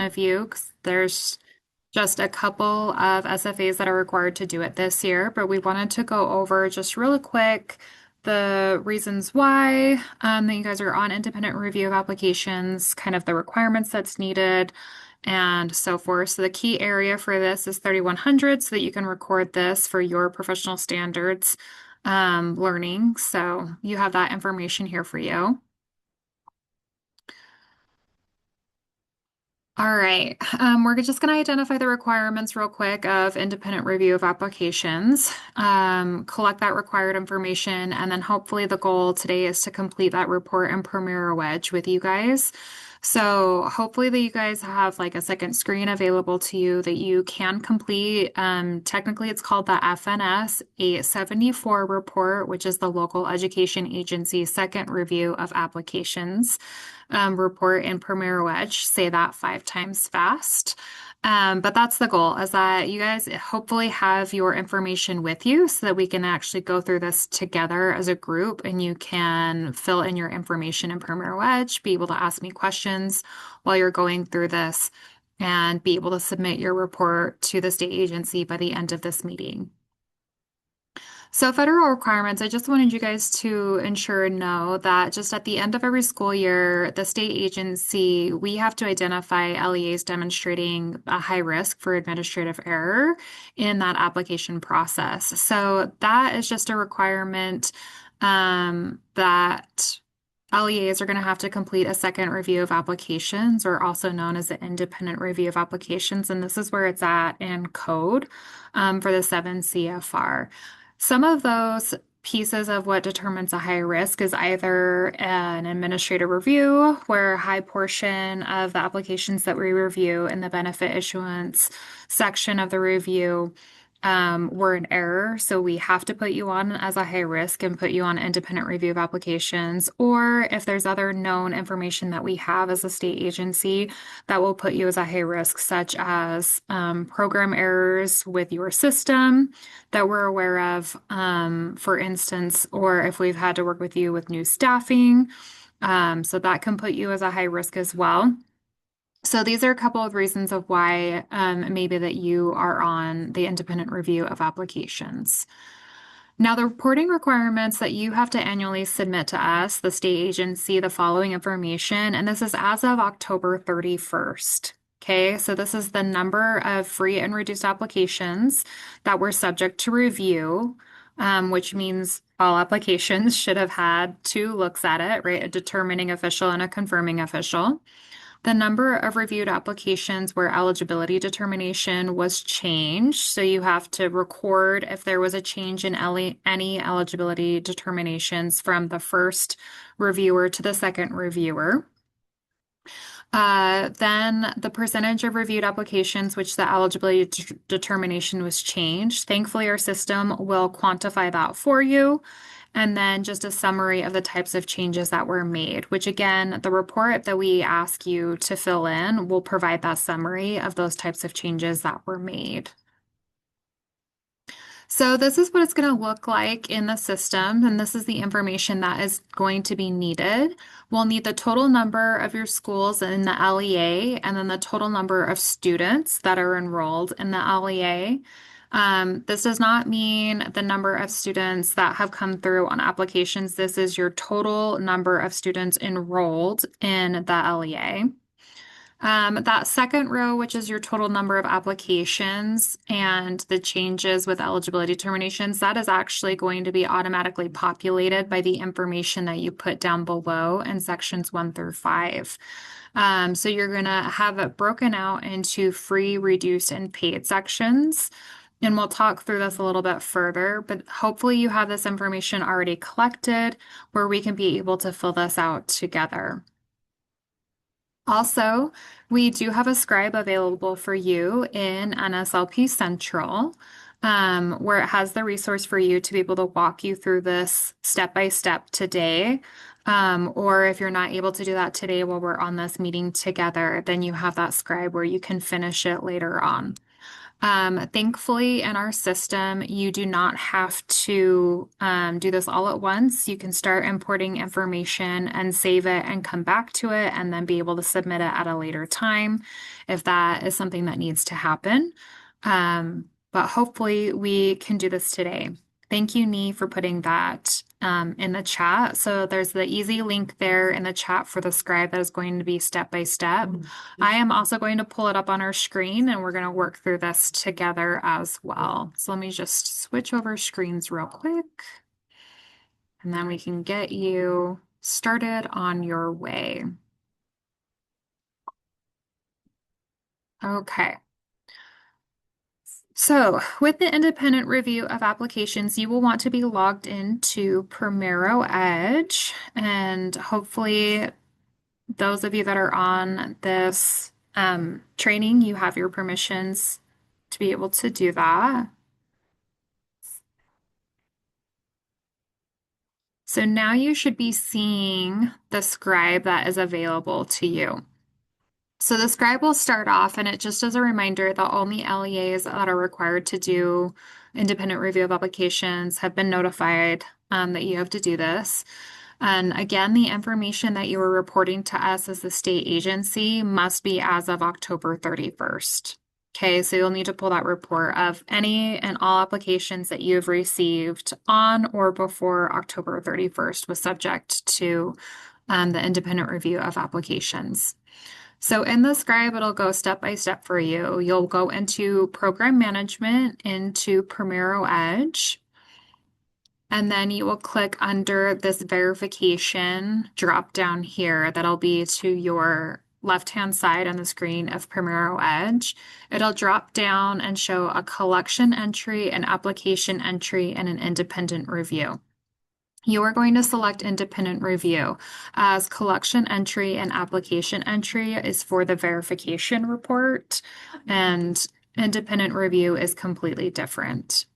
of you, 'cause there's just a couple of SFAs that are required to do it this year, but we wanted to go over just really quick the reasons why that you guys are on independent review of applications, kind of the requirements that's needed, and so forth. So the key area for this is 3100 so that you can record this for your professional standards learning. So you have that information here for you. All right. We're just going to identify the requirements real quick of independent review of applications, collect that required information, and then hopefully the goal today is to complete that report in Premier Wedge with you guys. So hopefully that you guys have like a second screen available to you that you can complete. Technically, it's called the FNS 874 report, which is the local education agency's second review of applications report in Premier Wedge. Say that 5 times fast. But that's the goal, is that you guys hopefully have your information with you so that we can actually go through this together as a group and you can fill in your information in Premier Wedge, be able to ask me questions while you're going through this, and be able to submit your report to the state agency by the end of this meeting. So federal requirements, I just wanted you guys to ensure and know that just at the end of every school year, the state agency, we have to identify LEAs demonstrating a high risk for administrative error in that application process. So that is just a requirement that LEAs are going to have to complete a second review of applications, or also known as an independent review of applications. And this is where it's at in code for the 7 CFR. Some of those pieces of what determines a high risk is either an administrative review, where a high portion of the applications that we review in the benefit issuance section of the review were an error. So we have to put you on as a high risk and put you on independent review of applications. Or if there's other known information that we have as a state agency that will put you as a high risk, such as program errors with your system that we're aware of, for instance, or if we've had to work with you with new staffing. So that can put you as a high risk as well. So these are a couple of reasons of why maybe that you are on the independent review of applications. Now, the reporting requirements that you have to annually submit to us, the state agency, the following information, and this is as of October 31st. Okay, so this is the number of free and reduced applications that were subject to review, which means all applications should have had 2 looks at it, right? A determining official and a confirming official. The number of reviewed applications where eligibility determination was changed. So you have to record if there was a change in any eligibility determinations from the first reviewer to the second reviewer. Then the percentage of reviewed applications which the eligibility determination was changed. Thankfully, our system will quantify that for you. And then just a summary of the types of changes that were made, which again, the report that we ask you to fill in will provide that summary of those types of changes that were made. So this is what it's going to look like in the system, and this is the information that is going to be needed. We'll need the total number of your schools in the LEA, and then the total number of students that are enrolled in the LEA. This does not mean the number of students that have come through on applications. This is your total number of students enrolled in the LEA. That second row, which is your total number of applications and the changes with eligibility determinations, that is actually going to be automatically populated by the information that you put down below in sections 1 through 5. So you're going to have it broken out into free, reduced, and paid sections. And we'll talk through this a little bit further, but hopefully you have this information already collected where we can be able to fill this out together. Also, we do have a scribe available for you in NSLP Central, where it has the resource for you to be able to walk you through this step by step today. Or if you're not able to do that today while we're on this meeting together, then you have that scribe where you can finish it later on. Thankfully, in our system, you do not have to do this all at once. You can start importing information and save it and come back to it and then be able to submit it at a later time if that is something that needs to happen. But hopefully, we can do this today. Thank you, Nee, for putting that in the chat. So there's the easy link there in the chat for the scribe that is going to be step by step. I am also going to pull it up on our screen and we're going to work through this together as well. So let me just switch over screens real quick and then we can get you started on your way. Okay. So with the independent review of applications, you will want to be logged into Primero Edge, and hopefully those of you that are on this training, you have your permissions to be able to do that. So now you should be seeing the scribe that is available to you. So the scribe will start off, and it just as a reminder, the only LEAs that are required to do independent review of applications have been notified that you have to do this. And again, the information that you are reporting to us as the state agency must be as of October 31st. Okay, so you'll need to pull that report of any and all applications that you've received on or before October 31st was subject to the independent review of applications. So in the scribe, it'll go step by step for you. You'll go into program management into Primero Edge. And then you will click under this verification drop down here. That'll be to your left-hand side on the screen of Primero Edge. It'll drop down and show a collection entry, an application entry, and an independent review. You are going to select independent review as collection entry and application entry is for the verification report, and independent review is completely different.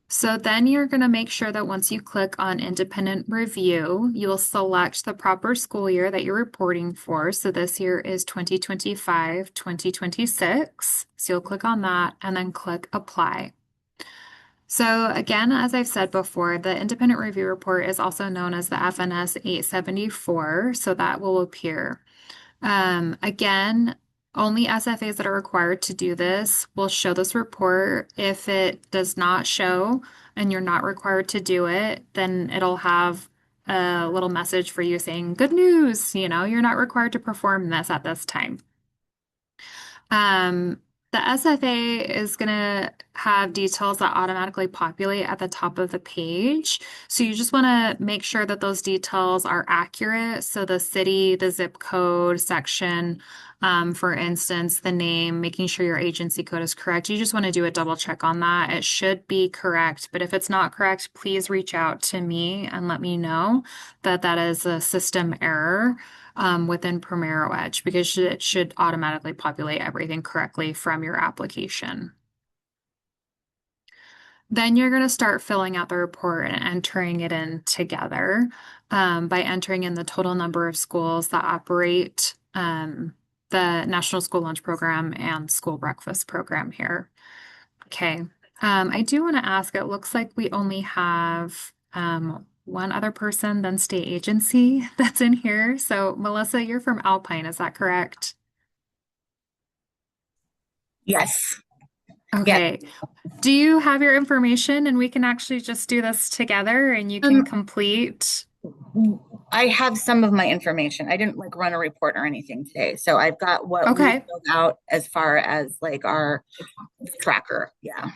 So then you're going to make sure that once you click on independent review, you will select the proper school year that you're reporting for. So this year is 2025, 2026. So you'll click on that and then click apply. So again, as I've said before, the independent review report is also known as the FNS 874. So that will appear. Again, only SFAs that are required to do this will show this report. If it does not show and you're not required to do it, then it'll have a little message for you saying, good news, you're not required to perform this at this time. Um, the SFA is going to have details that automatically populate at the top of the page. So you just want to make sure that those details are accurate. So the city, the zip code section, for instance, the name, making sure your agency code is correct. You just want to do a double check on that. It should be correct, but if it's not correct, please reach out to me and let me know that that is a system error within Primero Edge because it should automatically populate everything correctly from your application. Then you're going to start filling out the report and entering it in together by entering in the total number of schools that operate the National School Lunch Program and School Breakfast Program here. Okay. I do want to ask, it looks like we only have one other person than state agency that's in here. So Melissa, you're from Alpine, is that correct? Yes. Yes. Okay. Do you have your information and we can actually just do this together and you can Um, complete? I have some of my information. I didn't like run a report or anything today. So I've got what we Okay. filled out as far as like our tracker. Yeah.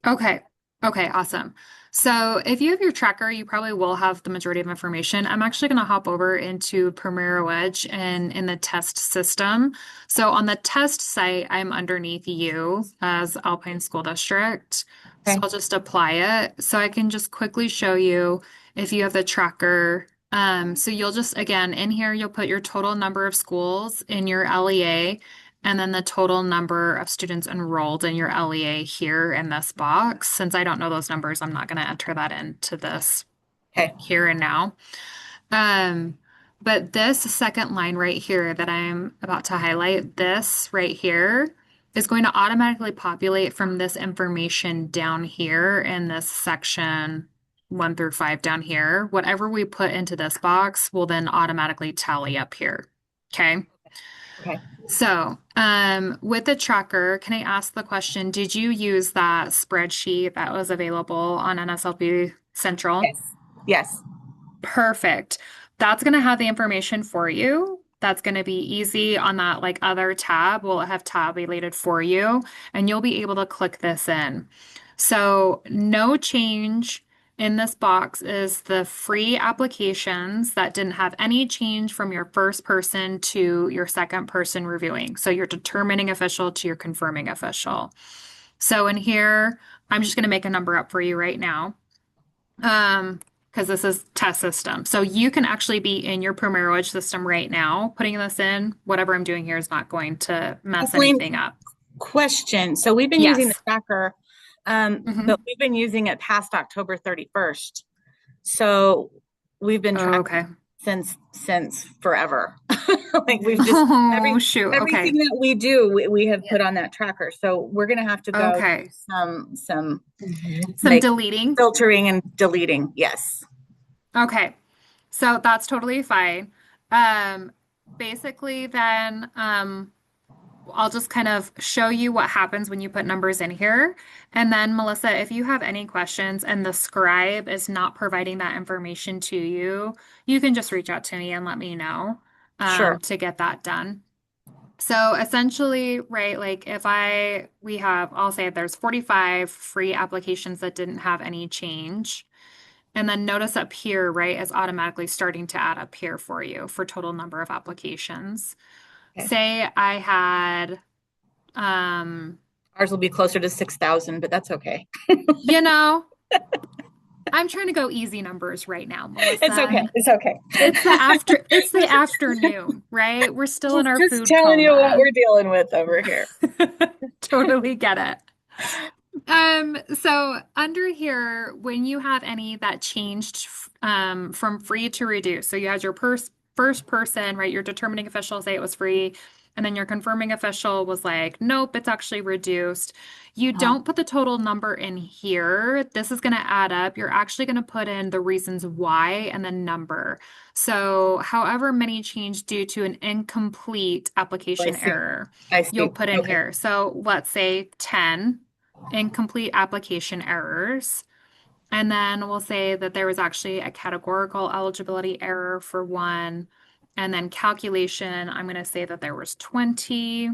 Okay. Okay, awesome. So if you have your tracker, you probably will have the majority of information. I'm actually going to hop over into Primero Edge and in the test system. So on the test site, I'm underneath you as Alpine School District. So Okay. I'll just apply it. So I can just quickly show you if you have the tracker. So you'll just, again, in here, you'll put your total number of schools in your LEA and then the total number of students enrolled in your LEA here in this box. Since I don't know those numbers, I'm not going to enter that into this Okay. here and now. Um, but this second line right here that I'm about to highlight, this right here, is going to automatically populate from this information down here in this section 1 through 5 down here. Whatever we put into this box will then automatically tally up here. Okay. Okay. So, with the tracker, can I ask the question, did you use that spreadsheet that was available on NSLP Central? Yes. Yes. Perfect. That's going to have the information for you. That's going to be easy on that like other tab. Will have tabulated for you, and you'll be able to click this in. So no change in this box is the free applications that didn't have any change from your first person to your second person reviewing. So your determining official to your confirming official. So in here, I'm just going to make a number up for you right now. Because this is test system. So you can actually be in your Premier Edge system right now, putting this in. Whatever I'm doing here is not going to mess Kathleen, anything up. question. So we've been using the Yes. tracker, but Hmm. we've been using it past October 31st. So we've been tracking Okay. since forever. Like we've just Oh, shoot. everything Okay. that we do, we have put on that tracker. So we're gonna have to go do Okay. some Some like deleting. filtering and deleting. Yes. Okay. So that's totally fine. Um, basically then, I'll just kind of show you what happens when you put numbers in here. And then, Melissa, if you have any questions and the scribe is not providing that information to you, you can just reach out to me and let me know Sure. to get that done. So essentially, right, like if I'll say there's 45 free applications that didn't have any change. And then notice up here, right, is automatically starting to add up here for you for total number of applications. Okay. Say I had um, Ours will be closer to 6,000, but that's okay. you know, I'm trying to go easy numbers right now, It's okay. Melissa. It's okay. It's the afternoon, right? We're still in our Just food telling you what coma. we're dealing with over here. Totally get it. So under here, when you have any that changed from free to reduce, so you had your first person, right? Your determining official say it was free, and then your confirming official was like, nope, it's actually reduced. You Uh-huh. don't put the total number in here. This is going to add up. You're actually going to put in the reasons why and the number. So, however many changed due to an incomplete I application see. error, I you'll see. put in Okay. here. So, let's say 10 incomplete application errors. And then we'll say that there was actually a categorical eligibility error for one. And then calculation, I'm going to say that there was 20.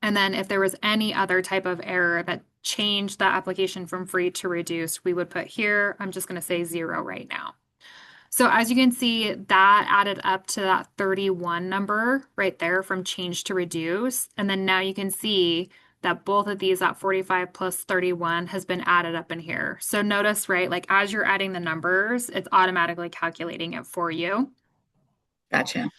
And then if there was any other type of error that changed the application from free to reduced, we would put here, I'm just going to say 0 right now. So as you can see, that added up to that 31 number right there from change to reduce. And then now you can see that both of these, that 45 plus 31, has been added up in here. So notice, right, like as you're adding the numbers, it's automatically calculating it for you. Gotcha.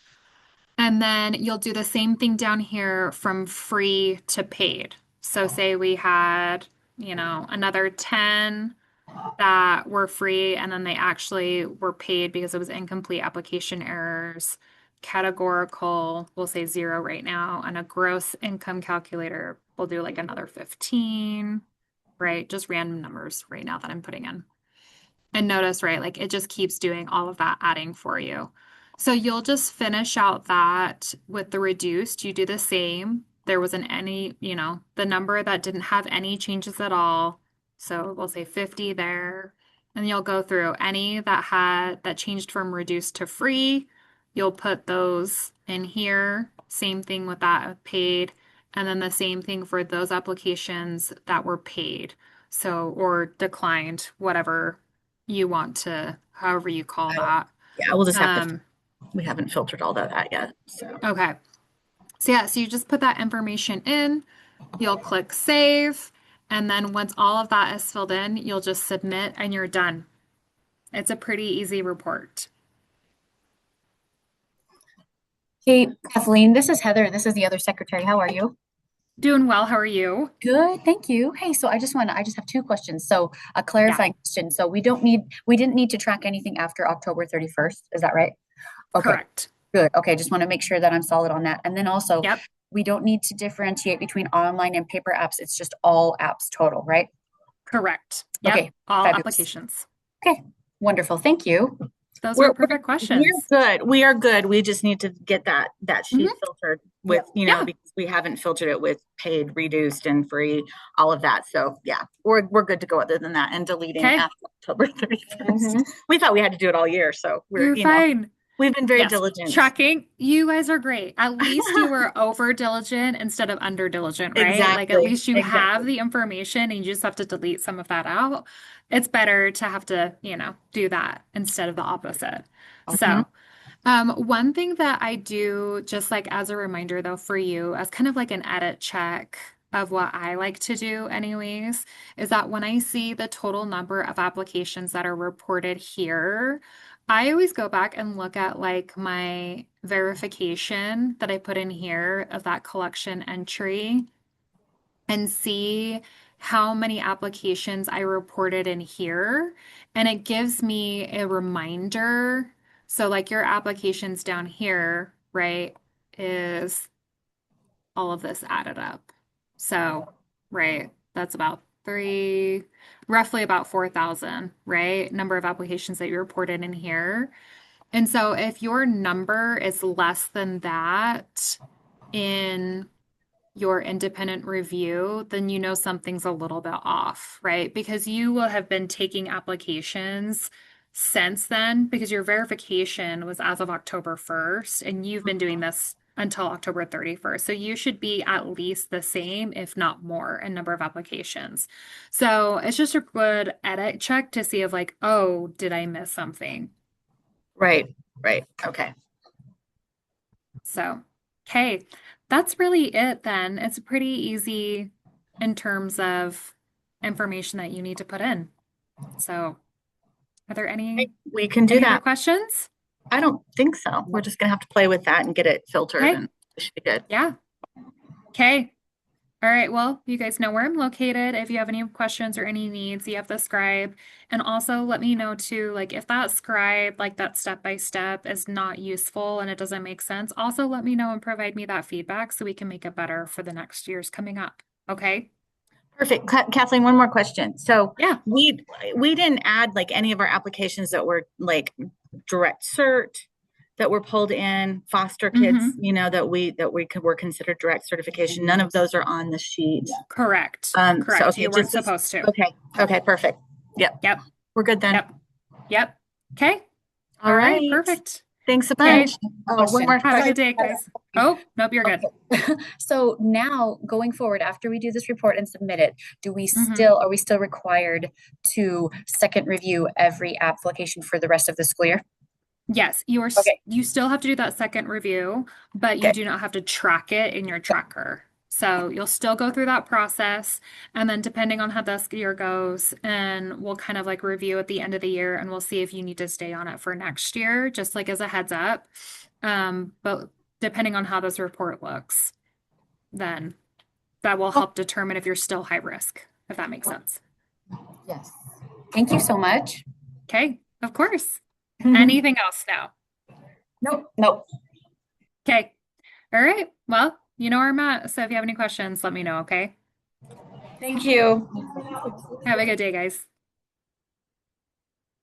And then you'll do the same thing down here from free to paid. So say we had, another 10 that were free and then they actually were paid because it was incomplete application errors. Categorical, we'll say 0 right now, and a gross income calculator, we'll do like another 15, right? Just random numbers right now that I'm putting in. And notice, right, like it just keeps doing all of that adding for you. So you'll just finish out that with the reduced. You do the same. There wasn't any, the number that didn't have any changes at all. So we'll say 50 there. And you'll go through any that changed from reduced to free. You'll put those in here. Same thing with that paid. And then the same thing for those applications that were paid. So, or declined, whatever you want to, however you call I, that. yeah, we'll just have to, Um, we haven't filtered all of that yet. So, okay. So yeah, so you just put that information in, you'll click save, and then once all of that is filled in, you'll just submit and you're done. It's a pretty easy report. hey, Kathleen, this is Heather. This is the other secretary. How are you? Doing well, how are you? Good, thank you. Hey, so I just have two questions. So a Yeah, clarifying question. So we didn't need to track anything after October 31st. Is that right? Okay, correct. good. Okay, just want to make sure that I'm solid on that. And then also, Yep. We don't need to differentiate between online and paper apps. It's just all apps total, right? Correct. Yep. Okay, All fabulous. applications. Okay, wonderful. Thank you. Those We're are we're perfect we're questions. good. We are good. We just need to get that sheet Mhm. filtered with, Yeah. because we haven't filtered it with paid, reduced, and free, all of that. So yeah, we're good to go other than that and deleting Okay. after October 31st. We thought we had to do it all year, so You're fine. we've been very Yes, diligent. tracking. You guys are great. At least you were over diligent instead of under diligent, right? Like at Exactly. least you have Exactly. the information and you just have to delete some of that out. It's better to have to, do that instead of the opposite. Mhm. So, one thing that I do, just like as a reminder though, for you, as kind of like an edit check of what I like to do, anyways, is that when I see the total number of applications that are reported here, I always go back and look at like my verification that I put in here of that collection entry and see how many applications I reported in here. And it gives me a reminder. So, like your applications down here, right, is all of this added up. So, right, that's about roughly about 4,000, right? Number of applications that you reported in here. And so, if your number is less than that in your independent review, then you know something's a little bit off, right? Because you will have been taking applications since then, because your verification was as of October 1st, and you've been doing this until October 31st. So you should be at least the same, if not more, in number of applications. So it's just a good edit check to see if like, oh, did I miss something? Right. Right. Okay. So, okay, that's really it then. It's pretty easy in terms of information that you need to put in. So, are there We can do any other that. questions? I don't think so. We're just gonna have to play with that and get it filtered, Okay, and it should be good. yeah. Okay. All right. Well, you guys know where I'm located. If you have any questions or any needs, you have the scribe. And also let me know too, like if that scribe, like that step by step is not useful and it doesn't make sense, also let me know and provide me that feedback so we can make it better for the next years coming up. Okay? Perfect. Kathleen, one more question. So Yeah. we we didn't add like any of our applications that were like direct cert that were pulled in, foster kids, Mm-hmm. were considered direct certification. None of those are on the sheet. Correct. So Correct. okay, You weren't supposed to. okay. Okay, perfect. Yep. Yep. We're good then. Yep. Yep. Okay. All All right. right. Perfect. Thanks a bunch. Okay. Oh, one more Have a question. good day, guys. Oh, nope, you're good. Okay. So now going forward, after we do this report and submit it, Mm-hmm. are we still required to second review every application for the rest of the school year? Yes, Okay. you still have to do that second review, but you Okay. do not have to track it in your tracker. So you'll still go through that process, and then depending on how this year goes, and we'll kind of like review at the end of the year, and we'll see if you need to stay on it for next year, just like as a heads up. But depending on how this report looks, then that will Oh, help determine if you're still high risk, if that makes sense. yes. Thank you so much. Okay, of course. Anything else now? Nope. Nope. Okay. All right. Well, you know where I'm at. So if you have any questions, let me know, okay? Thank you. Have a good day, guys.